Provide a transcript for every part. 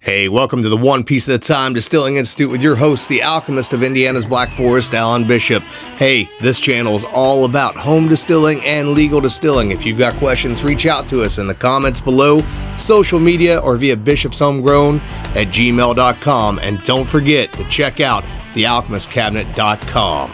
Hey, welcome to the One Piece at a Time Distilling Institute with your host, the alchemist of Indiana's Black Forest, Alan Bishop. Hey, this channel is all about home distilling and legal distilling. If you've got questions, reach out to us in the comments below, social media, or via bishopshomegrown@gmail.com. And don't forget to check out thealchemistcabinet.com.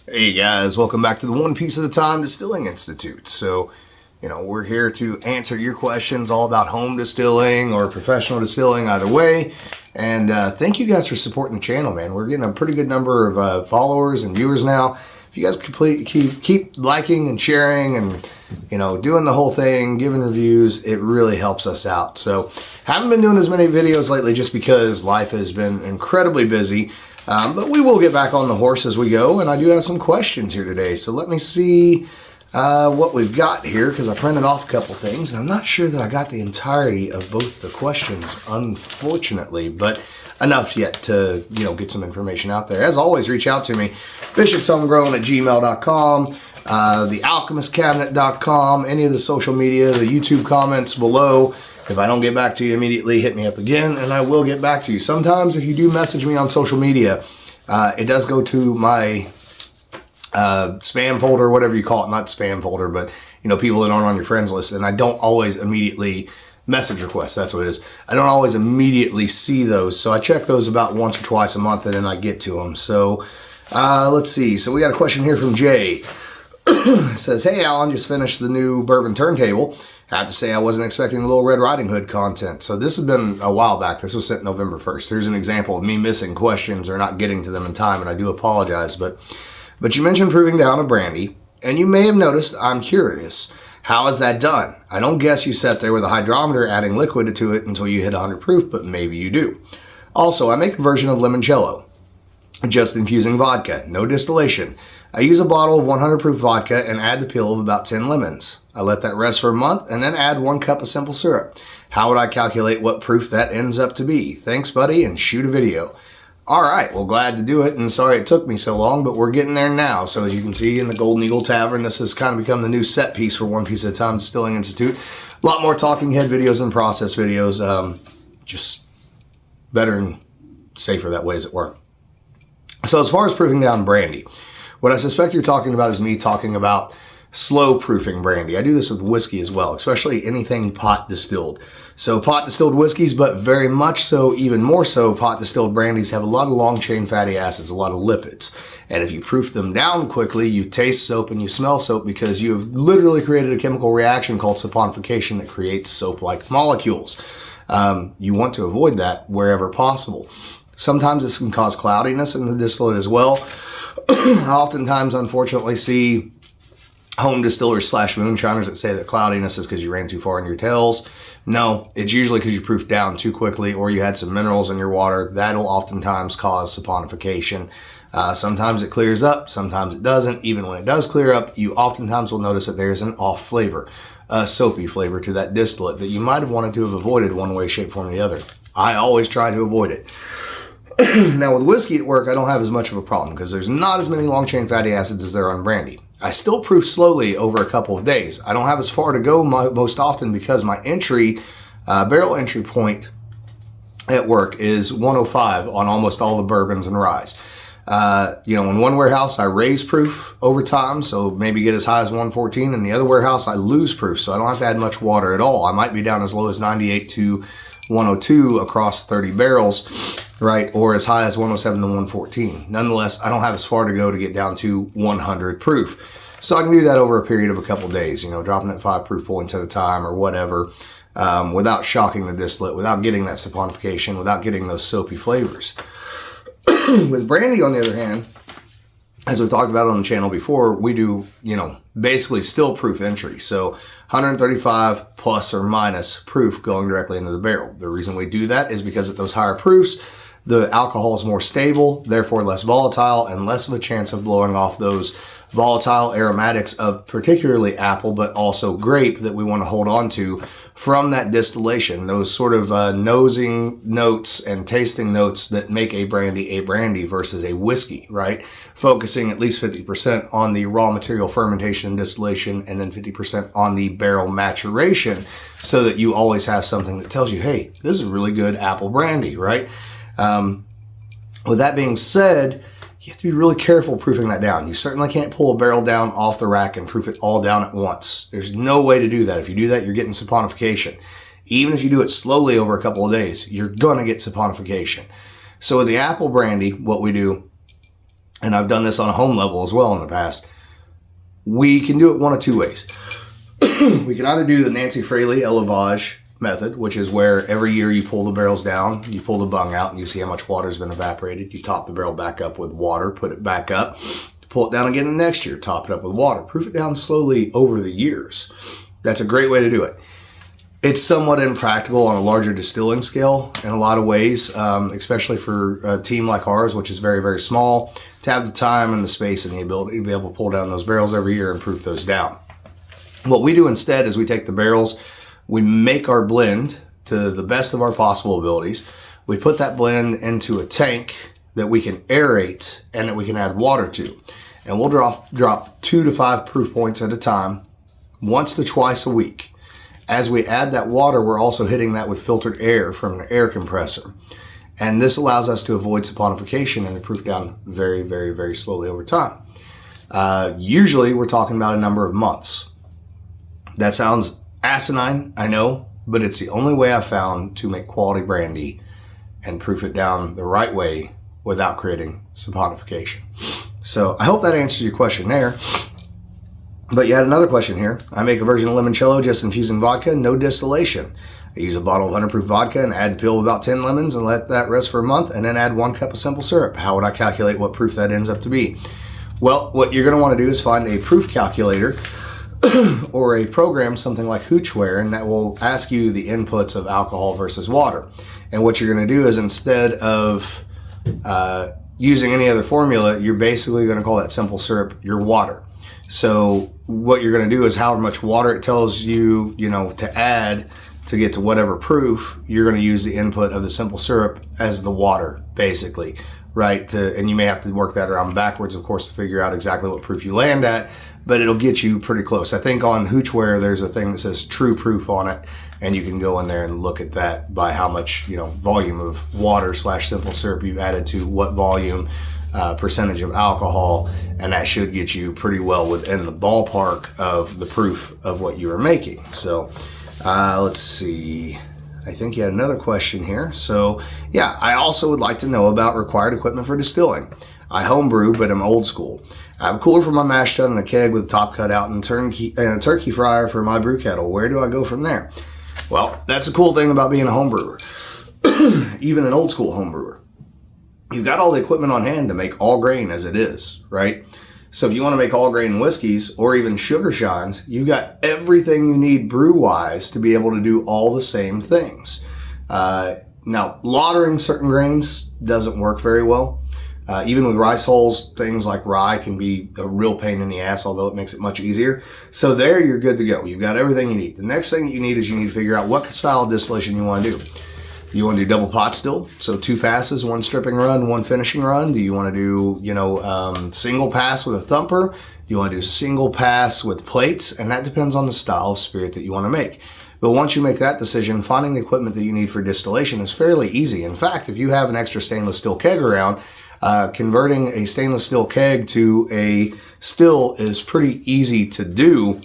Hey guys, welcome back to the One Piece at a Time Distilling Institute. So, we're here to answer your questions all about home distilling or professional distilling, either way. And thank you guys for supporting the channel, man. We're getting a pretty good number of followers and viewers now. If you guys keep liking and sharing and, doing the whole thing, giving reviews, it really helps us out. So, haven't been doing as many videos lately just because life has been incredibly busy. But we will get back on the horse as we go. And I do have some questions here today. So let me see what we've got here, because I printed off a couple things, and I'm not sure that I got the entirety of both the questions, unfortunately, but enough yet to get some information out there. As always, reach out to me, bishopshomegrown@gmail.com, thealchemistcabinet.com, any of the social media, the YouTube comments below. If I don't get back to you immediately, hit me up again, and I will get back to you. Sometimes if you do message me on social media, it does go to my spam folder, whatever you call it. Not spam folder, but people that aren't on your friends list, and I don't always immediately message requests. That's what it is. I don't always immediately see those, so I check those about once or twice a month, and then I get to them. So let's see. So we got a question here from Jay. It says, "Hey Alan, just finished the new bourbon turntable. I have to say I wasn't expecting the Little Red Riding Hood content." So this has been a while back. This was sent November 1st. Here's an example of me missing questions or not getting to them in time, and I do apologize. But you mentioned proving down a brandy, and you may have noticed I'm curious. How is that done? I don't guess you sat there with a hydrometer adding liquid to it until you hit 100 proof, but maybe you do. Also, I make a version of limoncello, just infusing vodka, no distillation. I use a bottle of 100 proof vodka and add the peel of about 10 lemons. I let that rest for a month and then add 1 cup of simple syrup. How would I calculate what proof that ends up to be? Thanks, buddy, and shoot a video. All right, well, glad to do it, and sorry it took me so long, but we're getting there now. So as you can see in the Golden Eagle Tavern, this has kind of become the new set piece for One Piece at a Time Distilling Institute. A lot more talking head videos and process videos, just better and safer that way, as it were. So as far as proofing down brandy, what I suspect you're talking about is me talking about slow proofing brandy. I do this with whiskey as well, especially anything pot distilled. So pot distilled whiskeys, but very much so, even more so, pot distilled brandies have a lot of long chain fatty acids, a lot of lipids. And if you proof them down quickly, you taste soap and you smell soap because you have literally created a chemical reaction called saponification that creates soap-like molecules. You want to avoid that wherever possible. Sometimes this can cause cloudiness in the distillate as well. I oftentimes, unfortunately, see home distillers / moonshiners that say that cloudiness is because you ran too far in your tails. No, it's usually because you proofed down too quickly or you had some minerals in your water. That'll oftentimes cause saponification. Sometimes it clears up, sometimes it doesn't. Even when it does clear up, you oftentimes will notice that there's an off flavor, a soapy flavor to that distillate that you might have wanted to have avoided one way, shape, form, or the other. I always try to avoid it. Now with whiskey at work, I don't have as much of a problem because there's not as many long chain fatty acids as there are on brandy. I still proof slowly over a couple of days. I don't have as far to go most often because my barrel entry point at work is 105 on almost all the bourbons and ryes. In one warehouse, I raise proof over time, so maybe get as high as 114. In the other warehouse, I lose proof, so I don't have to add much water at all. I might be down as low as 98 to 102 across 30 barrels, right? Or as high as 107 to 114. Nonetheless, I don't have as far to go to get down to 100 proof. So I can do that over a period of a couple days, dropping at 5 proof points at a time or whatever, without shocking the distillate, without getting that saponification, without getting those soapy flavors. With brandy, on the other hand, as we've talked about on the channel before, we do, basically still proof entry. So 135 plus or minus proof going directly into the barrel. The reason we do that is because at those higher proofs, the alcohol is more stable, therefore less volatile, and less of a chance of blowing off those volatile aromatics of particularly apple, but also grape that we want to hold on to from that distillation, those sort of nosing notes and tasting notes that make a brandy versus a whiskey, right? Focusing at least 50% on the raw material fermentation and distillation, and then 50% on the barrel maturation, so that you always have something that tells you, hey, this is really good apple brandy, right? With that being said, you have to be really careful proofing that down. You certainly can't pull a barrel down off the rack and proof it all down at once. There's no way to do that. If you do that, you're getting saponification. Even if you do it slowly over a couple of days, you're going to get saponification. So with the apple brandy, what we do, and I've done this on a home level as well in the past, we can do it one of two ways. We can either do the Nancy Fraley élevage method, which is where every year you pull the barrels down, you pull the bung out, and you see how much water has been evaporated. You top the barrel back up with water, put it back up, pull it down again the next year, top it up with water. Proof it down slowly over the years. That's a great way to do it. It's somewhat impractical on a larger distilling scale in a lot of ways, especially for a team like ours, which is very, very small, to have the time and the space and the ability to be able to pull down those barrels every year and proof those down. What we do instead is we take the barrels, we make our blend to the best of our possible abilities. We put that blend into a tank that we can aerate and that we can add water to. And we'll drop 2 to 5 proof points at a time, once to twice a week. As we add that water, we're also hitting that with filtered air from an air compressor. And this allows us to avoid saponification and to proof down very, very, very slowly over time. Usually we're talking about a number of months. That sounds asinine, I know, but it's the only way I've found to make quality brandy and proof it down the right way without creating saponification. So I hope that answers your question there. But you had another question here. I make a version of limoncello just infusing vodka, no distillation. I use a bottle of 100 proof vodka and add the peel of about 10 lemons and let that rest for a month, and then add 1 cup of simple syrup. How would I calculate what proof that ends up to be? Well, what you're going to want to do is find a proof calculator or a program, something like Hoochware, and that will ask you the inputs of alcohol versus water. And what you're going to do is, instead of using any other formula, you're basically going to call that simple syrup your water. So what you're going to do is however much water it tells you, to add to get to whatever proof, you're going to use the input of the simple syrup as the water, basically, right? And you may have to work that around backwards, of course, to figure out exactly what proof you land at, but it'll get you pretty close. I think on Hoochware, there's a thing that says true proof on it, and you can go in there and look at that by how much, volume of water / simple syrup you've added to what volume, percentage of alcohol, and that should get you pretty well within the ballpark of the proof of what you are making. So let's see. I think you had another question here. So yeah, I also would like to know about required equipment for distilling. I homebrew, but I'm old school. I have a cooler for my mash tun and a keg with the top cut out and a turkey fryer for my brew kettle. Where do I go from there? Well, that's the cool thing about being a home brewer, even an old school home brewer. You've got all the equipment on hand to make all grain as it is, right? So if you want to make all grain whiskeys or even sugar shines, you've got everything you need brew-wise to be able to do all the same things. Now, lautering certain grains doesn't work very well. Even with rice hulls, things like rye can be a real pain in the ass, although it makes it much easier. So there, you're good to go. You've got everything you need. The next thing you need is you need to figure out what style of distillation you want to do. Do you want to do double pot still? So 2 passes, 1 stripping run, 1 finishing run? Do you want to do, single pass with a thumper? Do you want to do single pass with plates? And that depends on the style of spirit that you want to make. But once you make that decision, finding the equipment that you need for distillation is fairly easy. In fact, if you have an extra stainless steel keg around, converting a stainless steel keg to a still is pretty easy to do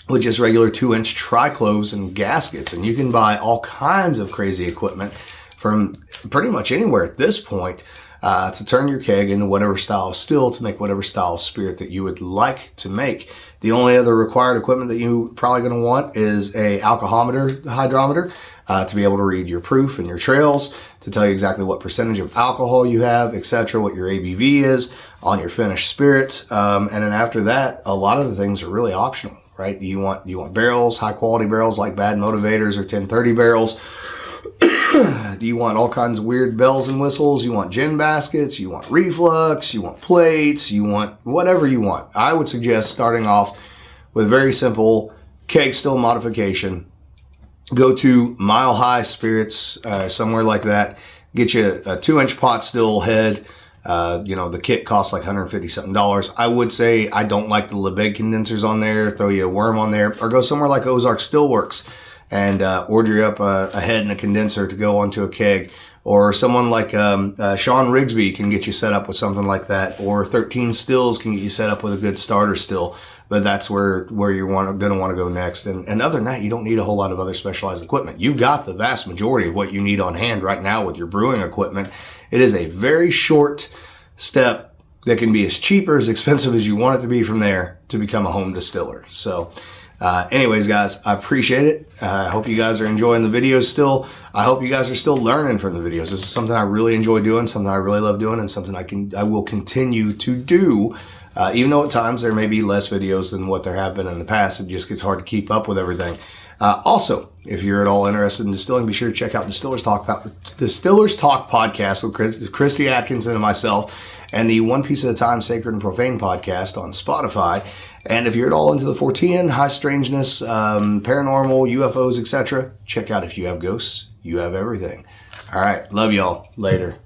with just regular 2-inch tri-cloves and gaskets. And you can buy all kinds of crazy equipment from pretty much anywhere at this point to turn your keg into whatever style of still to make whatever style of spirit that you would like to make. The only other required equipment that you're probably going to want is a alcohometer, hydrometer, to be able to read your proof and your trails, to tell you exactly what percentage of alcohol you have, etc., what your ABV is on your finished spirits. And then after that, a lot of the things are really optional, right? Do you want barrels, high quality barrels like Bad Motivators or 1030 barrels? Do you want all kinds of weird bells and whistles? You want gin baskets? You want reflux? You want plates? You want whatever you want. I would suggest starting off with very simple keg still modification. Go to Mile High Spirits, somewhere like that. Get you a 2-inch pot still head. The kit costs like $150 something. I would say I don't like the Lebesgue condensers on there. Throw you a worm on there, or go somewhere like Ozark Stillworks and order you up a head and a condenser to go onto a keg. Or someone like Sean Rigsby can get you set up with something like that. Or 13 Stills can get you set up with a good starter still. But that's where you're going to want to go next. And other than that, you don't need a whole lot of other specialized equipment. You've got the vast majority of what you need on hand right now with your brewing equipment. It is a very short step that can be as cheap or as expensive as you want it to be from there to become a home distiller. So anyways, guys, I appreciate it. I hope you guys are enjoying the videos still. I hope you guys are still learning from the videos. This is something I really enjoy doing, something I really love doing, and something I will continue to do. Even though at times there may be less videos than what there have been in the past, it just gets hard to keep up with everything. Also, if you're at all interested in distilling, be sure to check out Distillers Talk podcast with Christy Atkinson and myself, and the One Piece at a Time Sacred and Profane podcast on Spotify. And if you're at all into the 410, high strangeness, paranormal, UFOs, etc., check out If You Have Ghosts, You Have Everything. All right. Love y'all. Later.